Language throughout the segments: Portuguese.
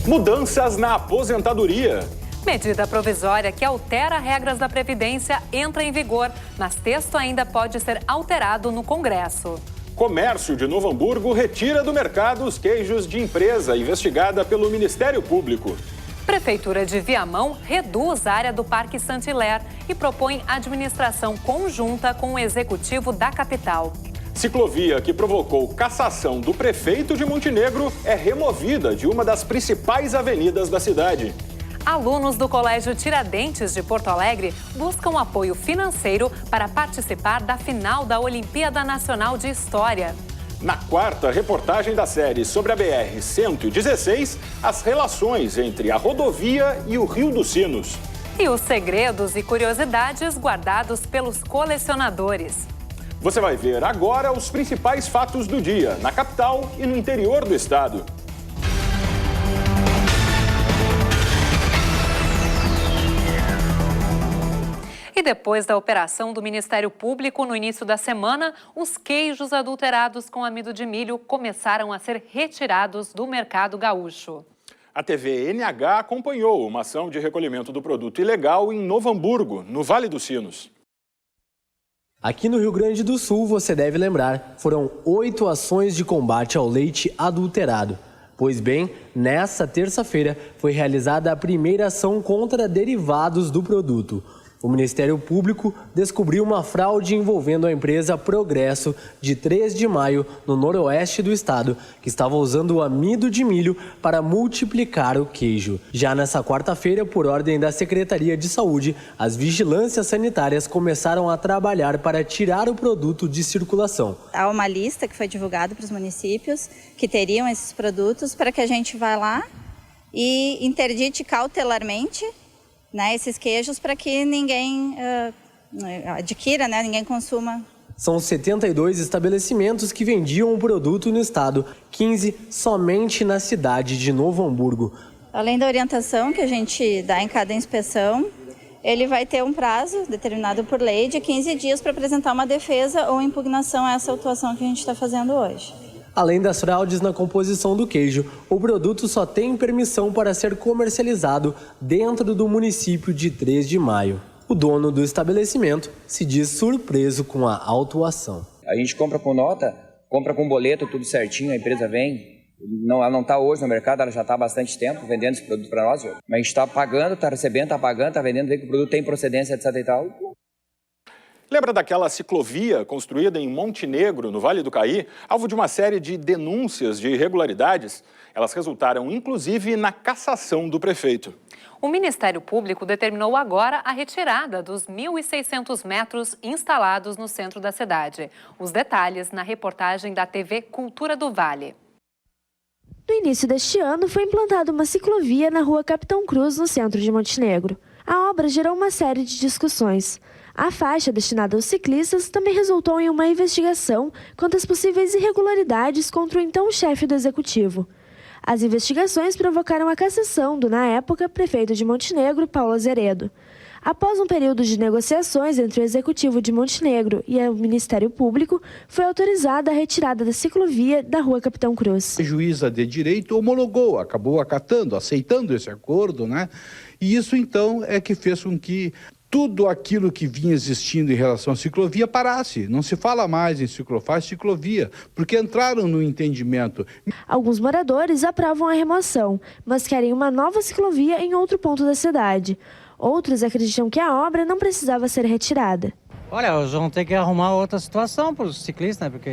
Mudanças na aposentadoria. Medida provisória que altera regras da Previdência entra em vigor, mas texto ainda pode ser alterado no Congresso. Comércio de Novo Hamburgo retira do mercado os queijos de empresa investigada pelo Ministério Público. Prefeitura de Viamão reduz a área do Parque Saint-Hilaire e propõe administração conjunta com o executivo da capital. Ciclovia que provocou cassação do prefeito de Montenegro é removida de uma das principais avenidas da cidade. Alunos do Colégio Tiradentes de Porto Alegre buscam apoio financeiro para participar da final da Olimpíada Nacional de História. Na quarta reportagem da série sobre a BR-116, as relações entre a rodovia e o Rio dos Sinos. E os segredos e curiosidades guardados pelos colecionadores. Você vai ver agora os principais fatos do dia, na capital e no interior do estado. E depois da operação do Ministério Público no início da semana, os queijos adulterados com amido de milho começaram a ser retirados do mercado gaúcho. A TV NH acompanhou uma ação de recolhimento do produto ilegal em Novo Hamburgo, no Vale dos Sinos. Aqui no Rio Grande do Sul, você deve lembrar, foram 8 ações de combate ao leite adulterado. Pois bem, nessa terça-feira foi realizada a primeira ação contra derivados do produto. O Ministério Público descobriu uma fraude envolvendo a empresa Progresso, de 3 de maio, no noroeste do estado, que estava usando o amido de milho para multiplicar o queijo. Já nessa quarta-feira, por ordem da Secretaria de Saúde, as vigilâncias sanitárias começaram a trabalhar para tirar o produto de circulação. Há uma lista que foi divulgada para os municípios que teriam esses produtos para que a gente vá lá e interdite cautelarmente, né, esses queijos para que ninguém adquira, né, ninguém consuma. São 72 estabelecimentos que vendiam o produto no estado, 15 somente na cidade de Novo Hamburgo. Além da orientação que a gente dá em cada inspeção, ele vai ter um prazo determinado por lei de 15 dias para apresentar uma defesa ou impugnação a essa autuação que a gente está fazendo hoje. Além das fraudes na composição do queijo, o produto só tem permissão para ser comercializado dentro do município de 3 de maio. O dono do estabelecimento se diz surpreso com a autuação. A gente compra com nota, compra com boleto, tudo certinho, a empresa vem. Ela não está hoje no mercado, ela já está há bastante tempo vendendo esse produto para nós. Mas a gente está pagando, está recebendo, está pagando, está vendendo, vê que o produto tem procedência, etc e tal. Lembra daquela ciclovia construída em Montenegro, no Vale do Caí, alvo de uma série de denúncias de irregularidades? Elas resultaram, inclusive, na cassação do prefeito. O Ministério Público determinou agora a retirada dos 1.600 metros instalados no centro da cidade. Os detalhes na reportagem da TV Cultura do Vale. No início deste ano, foi implantada uma ciclovia na rua Capitão Cruz, no centro de Montenegro. A obra gerou uma série de discussões. A faixa destinada aos ciclistas também resultou em uma investigação quanto às possíveis irregularidades contra o então chefe do executivo. As investigações provocaram a cassação do, na época, prefeito de Montenegro, Paulo Azeredo. Após um período de negociações entre o executivo de Montenegro e o Ministério Público, foi autorizada a retirada da ciclovia da rua Capitão Cruz. A juíza de direito homologou, acabou acatando, aceitando esse acordo, né? E isso, então, é que fez com que tudo aquilo que vinha existindo em relação à ciclovia parasse. Não se fala mais em ciclovia, porque entraram no entendimento. Alguns moradores aprovam a remoção, mas querem uma nova ciclovia em outro ponto da cidade. Outros acreditam que a obra não precisava ser retirada. Olha, eles vão ter que arrumar outra situação para os ciclistas, né? Porque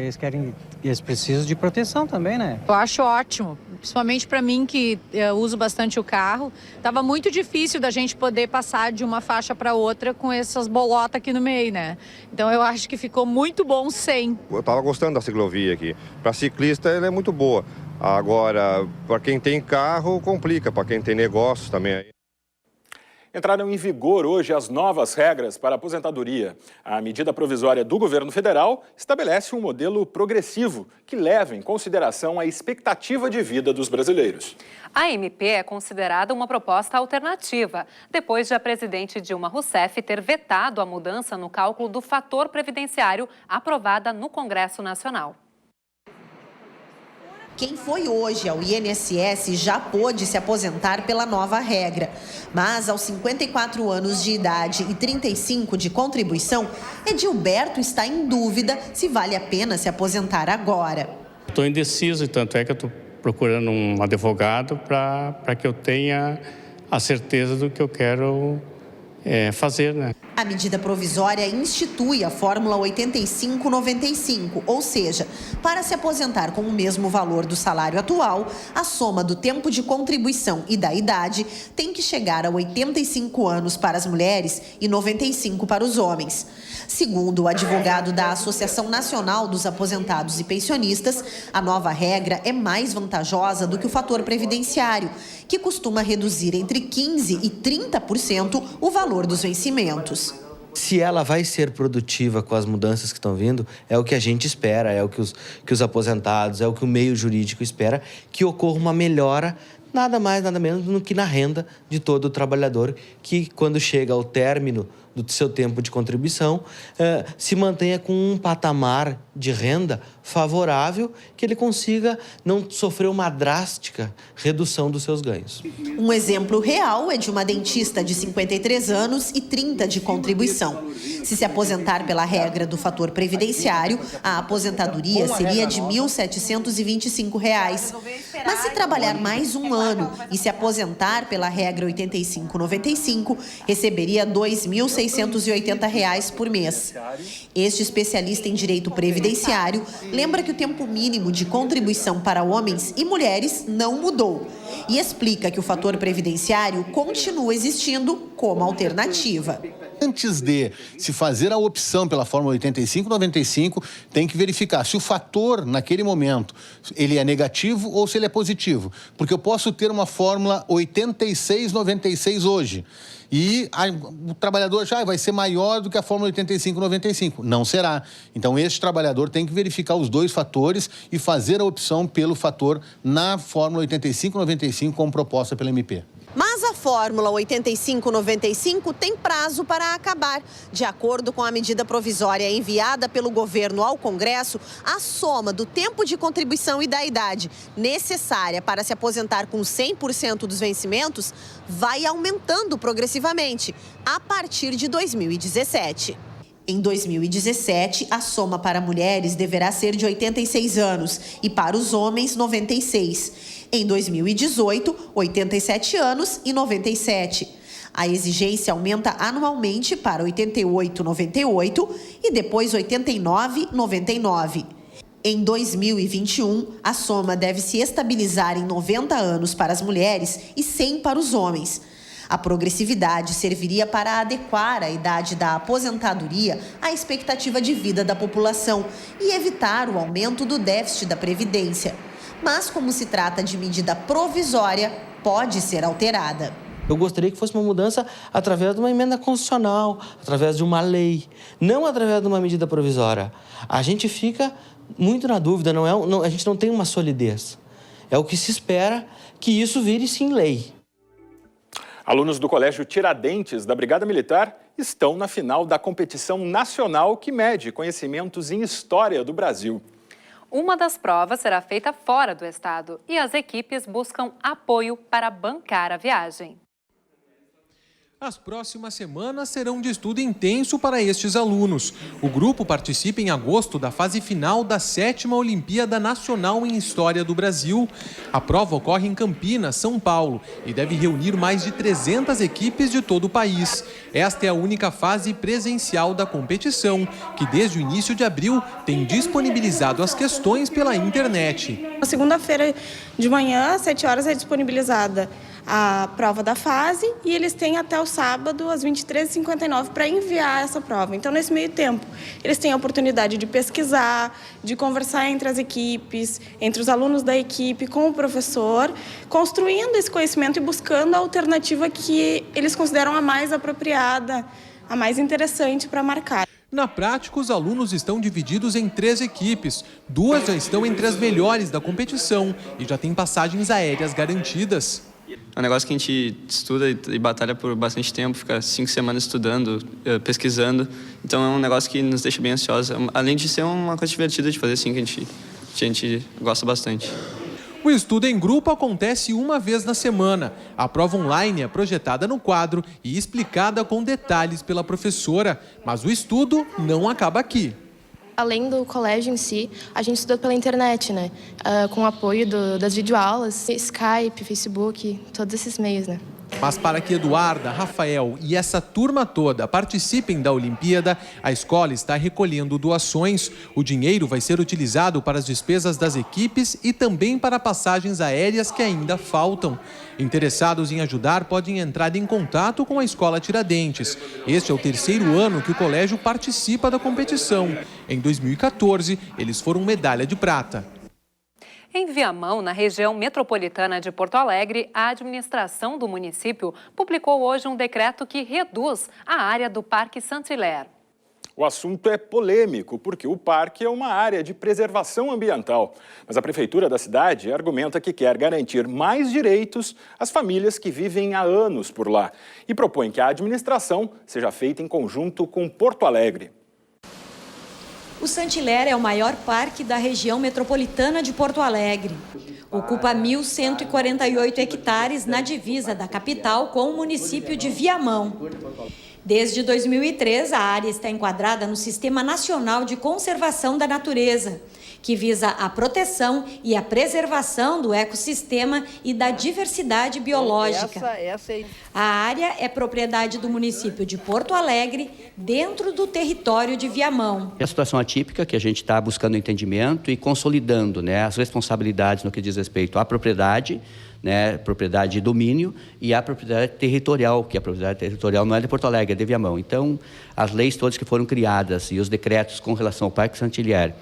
eles precisam de proteção também, né? Eu acho ótimo, principalmente para mim que uso bastante o carro. Tava muito difícil da gente poder passar de uma faixa para outra com essas bolotas aqui no meio, né? Então eu acho que ficou muito bom sem. Eu estava gostando da ciclovia aqui. Para ciclista ela é muito boa. Agora, para quem tem carro, complica. Para quem tem negócios também. Entraram em vigor hoje as novas regras para a aposentadoria. A medida provisória do governo federal estabelece um modelo progressivo que leva em consideração a expectativa de vida dos brasileiros. A MP é considerada uma proposta alternativa, depois de a presidente Dilma Rousseff ter vetado a mudança no cálculo do fator previdenciário aprovada no Congresso Nacional. Quem foi hoje ao INSS já pôde se aposentar pela nova regra. Mas aos 54 anos de idade e 35 de contribuição, Edilberto está em dúvida se vale a pena se aposentar agora. Estou indeciso, tanto é que eu estou procurando um advogado para que eu tenha a certeza do que eu quero fazer, né? A medida provisória institui a Fórmula 85-95, ou seja, para se aposentar com o mesmo valor do salário atual, a soma do tempo de contribuição e da idade tem que chegar a 85 anos para as mulheres e 95 para os homens. Segundo o advogado da Associação Nacional dos Aposentados e Pensionistas, a nova regra é mais vantajosa do que o fator previdenciário, que costuma reduzir entre 15% e 30% o valor dos vencimentos. Se ela vai ser produtiva com as mudanças que estão vindo, é o que a gente espera, é o que os aposentados, é o que o meio jurídico espera, que ocorra uma melhora, nada mais, nada menos do que na renda de todo o trabalhador, que quando chega ao término do seu tempo de contribuição, se mantenha com um patamar de renda favorável, que ele consiga não sofrer uma drástica redução dos seus ganhos. Um exemplo real é de uma dentista de 53 anos e 30 de contribuição. Se aposentar pela regra do fator previdenciário, a aposentadoria seria de R$ 1.725. Mas se trabalhar mais um ano e se aposentar pela regra 85-95, receberia R$ 2.680 por mês. Este especialista em direito previdenciário lembra que o tempo mínimo de contribuição para homens e mulheres não mudou e explica que o fator previdenciário continua existindo como alternativa. Antes de se fazer a opção pela Fórmula 85-95, tem que verificar se o fator, naquele momento, ele é negativo ou se ele é positivo. Porque eu posso ter uma Fórmula 86-96 hoje. E o trabalhador já vai ser maior do que a Fórmula 85-95. Não será. Então, este trabalhador tem que verificar os dois fatores e fazer a opção pelo fator na Fórmula 85-95 como proposta pela MP. Mas a Fórmula 85-95 tem prazo para acabar. De acordo com a medida provisória enviada pelo governo ao Congresso, a soma do tempo de contribuição e da idade necessária para se aposentar com 100% dos vencimentos vai aumentando progressivamente a partir de 2017. Em 2017, a soma para mulheres deverá ser de 86 anos e para os homens, 96. Em 2018, 87 anos e 97. A exigência aumenta anualmente para 88,98 e depois 89,99. Em 2021, a soma deve se estabilizar em 90 anos para as mulheres e 100 para os homens. A progressividade serviria para adequar a idade da aposentadoria à expectativa de vida da população e evitar o aumento do déficit da Previdência. Mas, como se trata de medida provisória, pode ser alterada. Eu gostaria que fosse uma mudança através de uma emenda constitucional, através de uma lei, não através de uma medida provisória. A gente fica muito na dúvida, a gente não tem uma solidez. É o que se espera que isso vire sim lei. Alunos do Colégio Tiradentes da Brigada Militar estão na final da competição nacional que mede conhecimentos em história do Brasil. Uma das provas será feita fora do estado e as equipes buscam apoio para bancar a viagem. As próximas semanas serão de estudo intenso para estes alunos. O grupo participa em agosto da fase final da 7ª Olimpíada Nacional em História do Brasil. A prova ocorre em Campinas, São Paulo, e deve reunir mais de 300 equipes de todo o país. Esta é a única fase presencial da competição, que desde o início de abril tem disponibilizado as questões pela internet. Na segunda-feira de manhã, às 7 horas, é disponibilizada a prova da fase e eles têm até o sábado, às 23h59, para enviar essa prova. Então, nesse meio tempo, eles têm a oportunidade de pesquisar, de conversar entre as equipes, entre os alunos da equipe, com o professor, construindo esse conhecimento e buscando a alternativa que eles consideram a mais apropriada, a mais interessante para marcar. Na prática, os alunos estão divididos em 3 equipes. 2 já estão entre as melhores da competição e já têm passagens aéreas garantidas. É um negócio que a gente estuda e batalha por bastante tempo, fica 5 semanas estudando, pesquisando. Então é um negócio que nos deixa bem ansiosos. Além de ser uma coisa divertida de fazer, assim, que a gente gosta bastante. O estudo em grupo acontece uma vez na semana. A prova online é projetada no quadro e explicada com detalhes pela professora, mas o estudo não acaba aqui. Além do colégio em si, a gente estudou pela internet, né? Com o apoio das videoaulas, Skype, Facebook, todos esses meios, né? Mas para que Eduarda, Rafael e essa turma toda participem da Olimpíada, a escola está recolhendo doações. O dinheiro vai ser utilizado para as despesas das equipes e também para passagens aéreas que ainda faltam. Interessados em ajudar podem entrar em contato com a Escola Tiradentes. Este é o 3º ano que o colégio participa da competição. Em 2014, eles foram medalha de prata. Em Viamão, na região metropolitana de Porto Alegre, a administração do município publicou hoje um decreto que reduz a área do Parque Saint-Hilaire. O assunto é polêmico, porque o parque é uma área de preservação ambiental. Mas a prefeitura da cidade argumenta que quer garantir mais direitos às famílias que vivem há anos por lá e propõe que a administração seja feita em conjunto com Porto Alegre. O Saint-Hilaire é o maior parque da região metropolitana de Porto Alegre. Ocupa 1.148 hectares na divisa da capital com o município de Viamão. Desde 2003, a área está enquadrada no Sistema Nacional de Conservação da Natureza, que visa a proteção e a preservação do ecossistema e da diversidade biológica. A área é propriedade do município de Porto Alegre, dentro do território de Viamão. É a situação atípica que a gente está buscando entendimento e consolidando, né, as responsabilidades no que diz respeito à propriedade, né, propriedade de domínio, e a propriedade territorial, que a propriedade territorial não é de Porto Alegre, é de Viamão. Então, as leis todas que foram criadas e os decretos com relação ao Parque Saint-Hilaire,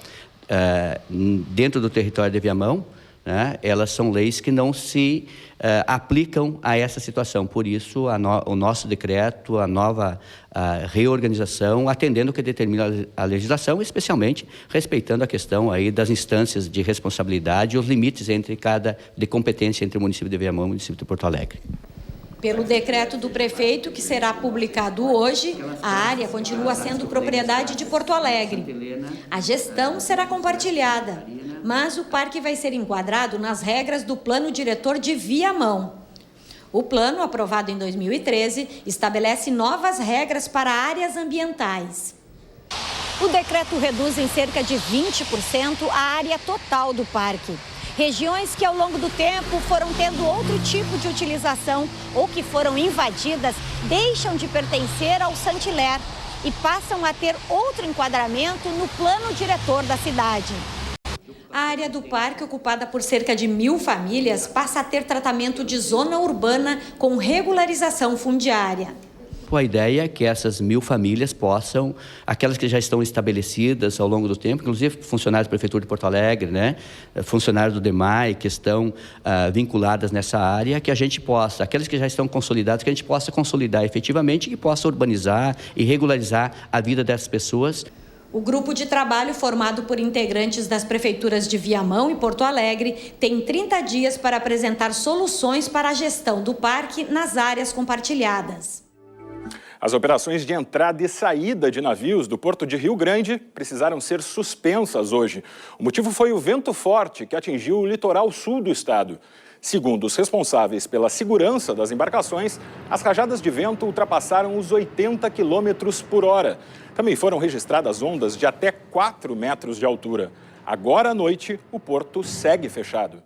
dentro do território de Viamão, né, elas são leis que não se aplicam a essa situação. Por isso, o nosso decreto, a nova reorganização, atendendo o que determina a legislação, especialmente respeitando a questão aí das instâncias de responsabilidade e os limites de competência entre o município de Viamão e o município de Porto Alegre. Pelo decreto do prefeito, que será publicado hoje, a área continua sendo propriedade de Porto Alegre. A gestão será compartilhada, mas o parque vai ser enquadrado nas regras do Plano Diretor de Viamão. O plano, aprovado em 2013, estabelece novas regras para áreas ambientais. O decreto reduz em cerca de 20% a área total do parque. Regiões que ao longo do tempo foram tendo outro tipo de utilização ou que foram invadidas deixam de pertencer ao Saint-Hilaire e passam a ter outro enquadramento no plano diretor da cidade. A área do parque, ocupada por cerca de 1.000 famílias, passa a ter tratamento de zona urbana com regularização fundiária. A ideia é que essas 1.000 famílias possam, aquelas que já estão estabelecidas ao longo do tempo, inclusive funcionários da Prefeitura de Porto Alegre, né, funcionários do DEMAI, que estão vinculadas nessa área, que a gente possa, aqueles que já estão consolidados, que a gente possa consolidar efetivamente, que possa urbanizar e regularizar a vida dessas pessoas. O grupo de trabalho, formado por integrantes das prefeituras de Viamão e Porto Alegre, tem 30 dias para apresentar soluções para a gestão do parque nas áreas compartilhadas. As operações de entrada e saída de navios do Porto de Rio Grande precisaram ser suspensas hoje. O motivo foi o vento forte que atingiu o litoral sul do estado. Segundo os responsáveis pela segurança das embarcações, as rajadas de vento ultrapassaram os 80 km por hora. Também foram registradas ondas de até 4 metros de altura. Agora à noite, o porto segue fechado.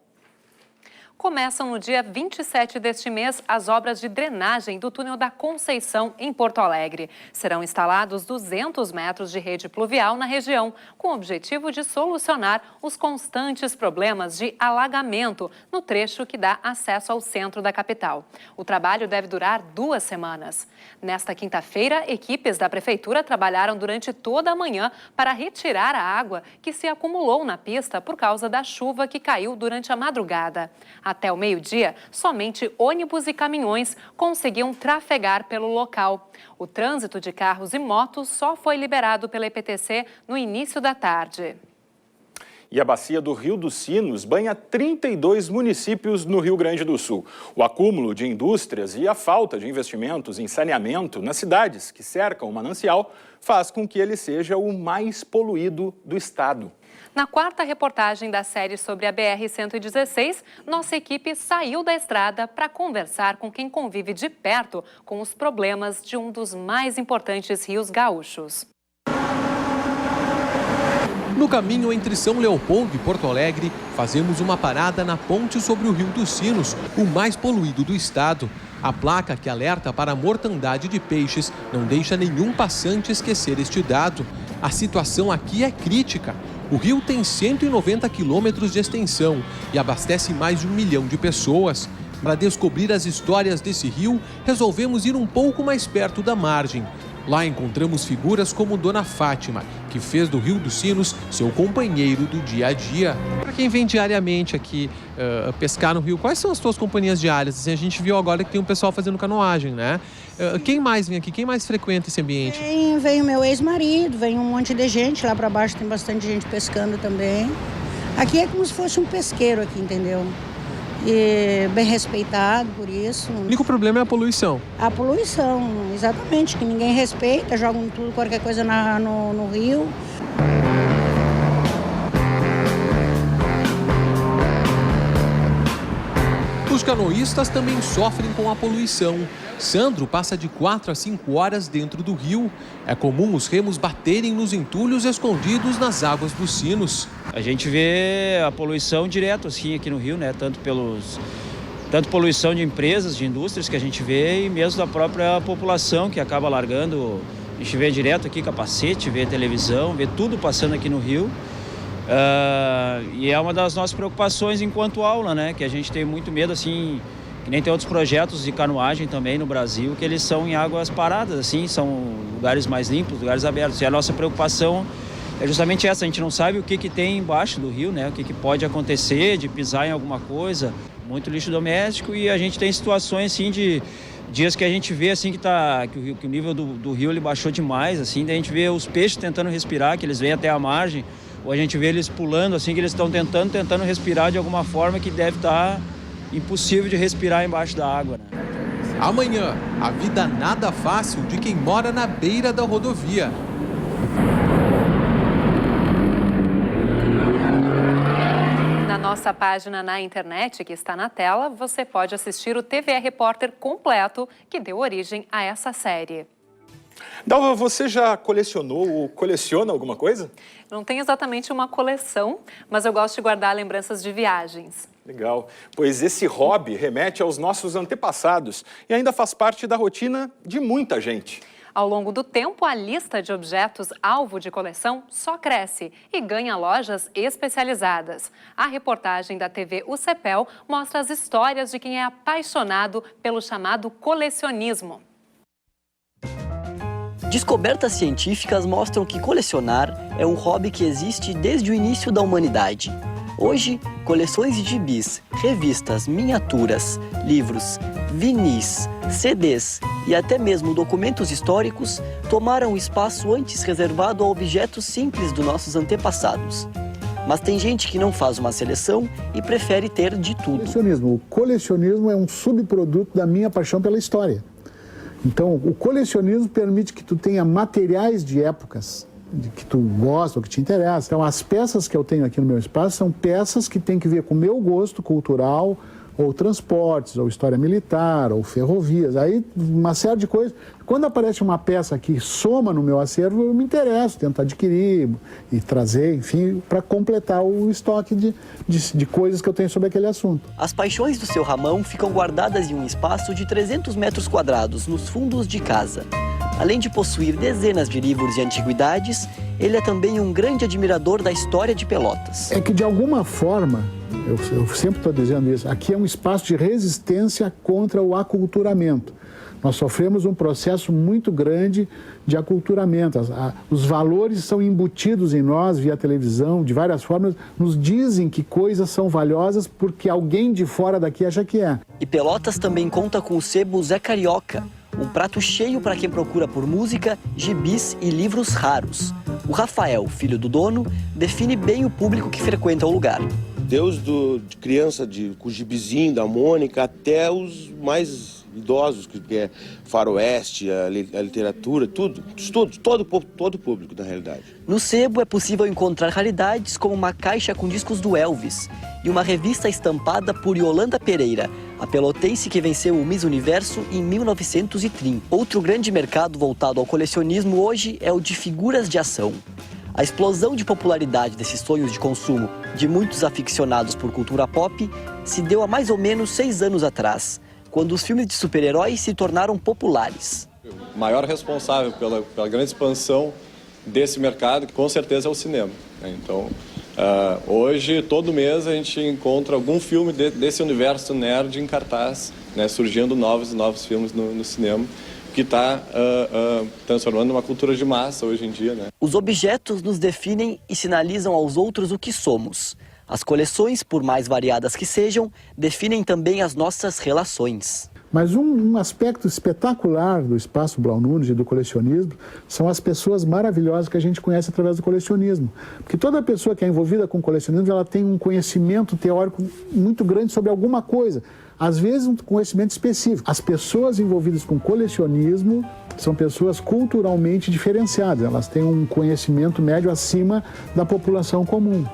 Começam no dia 27 deste mês as obras de drenagem do túnel da Conceição, em Porto Alegre. Serão instalados 200 metros de rede pluvial na região, com o objetivo de solucionar os constantes problemas de alagamento no trecho que dá acesso ao centro da capital. O trabalho deve durar 2 semanas. Nesta quinta-feira, equipes da Prefeitura trabalharam durante toda a manhã para retirar a água que se acumulou na pista por causa da chuva que caiu durante a madrugada. Até o meio-dia, somente ônibus e caminhões conseguiam trafegar pelo local. O trânsito de carros e motos só foi liberado pela EPTC no início da tarde. E a bacia do Rio dos Sinos banha 32 municípios no Rio Grande do Sul. O acúmulo de indústrias e a falta de investimentos em saneamento nas cidades que cercam o manancial faz com que ele seja o mais poluído do estado. Na quarta reportagem da série sobre a BR-116, nossa equipe saiu da estrada para conversar com quem convive de perto com os problemas de um dos mais importantes rios gaúchos. No caminho entre São Leopoldo e Porto Alegre, fazemos uma parada na ponte sobre o Rio dos Sinos, o mais poluído do estado. A placa que alerta para a mortandade de peixes não deixa nenhum passante esquecer este dado. A situação aqui é crítica. O rio tem 190 quilômetros de extensão e abastece mais de 1 milhão de pessoas. Para descobrir as histórias desse rio, resolvemos ir um pouco mais perto da margem. Lá encontramos figuras como Dona Fátima, que fez do Rio dos Sinos seu companheiro do dia a dia. Para quem vem diariamente aqui pescar no rio, quais são as suas companhias diárias? Assim, a gente viu agora que tem um pessoal fazendo canoagem, né? Quem mais vem aqui? Quem mais frequenta esse ambiente? Vem o meu ex-marido, vem um monte de gente. Lá para baixo tem bastante gente pescando também. Aqui é como se fosse um pesqueiro aqui, entendeu? E bem respeitado por isso. O único problema é a poluição. A poluição, exatamente, que ninguém respeita, jogam tudo, qualquer coisa no rio. Os canoístas também sofrem com a poluição. Sandro passa de 4 a 5 horas dentro do rio. É comum os remos baterem nos entulhos escondidos nas águas dos sinos. A gente vê a poluição direto assim aqui no rio, né? Tanto poluição de empresas, de indústrias que a gente vê e mesmo da própria população que acaba largando. A gente vê direto aqui capacete, vê televisão, vê tudo passando aqui no rio. E é uma das nossas preocupações enquanto aula, né? Que a gente tem muito medo, assim, que nem tem outros projetos de canoagem também no Brasil, que eles são em águas paradas, assim, são lugares mais limpos, lugares abertos. E a nossa preocupação é justamente essa, a gente não sabe o que tem embaixo do rio, né? O que pode acontecer de pisar em alguma coisa, muito lixo doméstico, e a gente tem situações, assim, de dias que a gente vê, assim, que o nível do rio ele baixou demais, assim, daí a gente vê os peixes tentando respirar, que eles vêm até a margem, ou a gente vê eles pulando, assim, que eles estão tentando respirar de alguma forma que deve estar impossível de respirar embaixo da água, né? Amanhã, a vida nada fácil de quem mora na beira da rodovia. Na nossa página na internet, que está na tela, você pode assistir o TVE Repórter completo, que deu origem a essa série. Dalva, você já colecionou ou coleciona alguma coisa? Não tenho exatamente uma coleção, mas eu gosto de guardar lembranças de viagens. Legal, pois esse hobby remete aos nossos antepassados e ainda faz parte da rotina de muita gente. Ao longo do tempo, a lista de objetos alvo de coleção só cresce e ganha lojas especializadas. A reportagem da TV UCPEL mostra as histórias de quem é apaixonado pelo chamado colecionismo. Descobertas científicas mostram que colecionar é um hobby que existe desde o início da humanidade. Hoje, coleções de gibis, revistas, miniaturas, livros, vinis, CDs e até mesmo documentos históricos tomaram o espaço antes reservado a objetos simples dos nossos antepassados. Mas tem gente que não faz uma seleção e prefere ter de tudo. O colecionismo é um subproduto da minha paixão pela história. Então, o colecionismo permite que tu tenha materiais de épocas que tu gosta ou que te interessa. Então, as peças que eu tenho aqui no meu espaço são peças que têm que ver com o meu gosto cultural, ou transportes, ou história militar, ou ferrovias. Aí, uma série de coisas. Quando aparece uma peça que soma no meu acervo, eu me interesso, tento adquirir e trazer, enfim, para completar o estoque de coisas que eu tenho sobre aquele assunto. As paixões do seu Ramão ficam guardadas em um espaço de 300 metros quadrados, nos fundos de casa. Além de possuir dezenas de livros e antiguidades, ele é também um grande admirador da história de Pelotas. É que, de alguma forma, eu sempre estou dizendo isso, aqui é um espaço de resistência contra o aculturamento. Nós sofremos um processo muito grande de aculturamento. Os valores são embutidos em nós via televisão, de várias formas, nos dizem que coisas são valiosas porque alguém de fora daqui acha que é. E Pelotas também conta com o sebo Zé Carioca, um prato cheio para quem procura por música, gibis e livros raros. O Rafael, filho do dono, define bem o público que frequenta o lugar. desde de criança com o gibizinho da Mônica até os mais idosos, que é faroeste, a literatura, tudo, todo público, na realidade. No sebo é possível encontrar raridades como uma caixa com discos do Elvis e uma revista estampada por Yolanda Pereira, a pelotense que venceu o Miss Universo em 1930. Outro grande mercado voltado ao colecionismo hoje é o de figuras de ação. A explosão de popularidade desses sonhos de consumo de muitos aficionados por cultura pop se deu há mais ou menos 6 anos atrás, quando os filmes de super-heróis se tornaram populares. O maior responsável pela grande expansão desse mercado, com certeza, é o cinema. Então, hoje, todo mês, a gente encontra algum filme desse universo nerd em cartaz, né, surgindo novos filmes no cinema, que está transformando uma cultura de massa hoje em dia, né? Os objetos nos definem e sinalizam aos outros o que somos. As coleções, por mais variadas que sejam, definem também as nossas relações. Mas um aspecto espetacular do Espaço Blau Nunes e do colecionismo são as pessoas maravilhosas que a gente conhece através do colecionismo. Porque toda pessoa que é envolvida com colecionismo, ela tem um conhecimento teórico muito grande sobre alguma coisa. Às vezes um conhecimento específico. As pessoas envolvidas com colecionismo são pessoas culturalmente diferenciadas. Elas têm um conhecimento médio acima da população comum.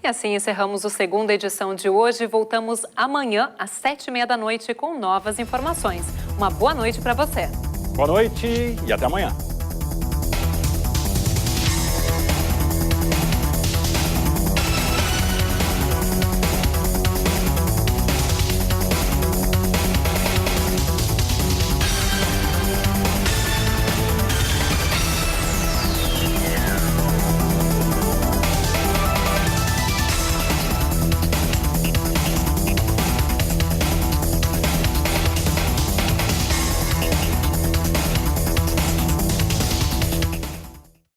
E assim encerramos a segunda edição de hoje. Voltamos amanhã às 7h30 da noite com novas informações. Uma boa noite para você. Boa noite e até amanhã.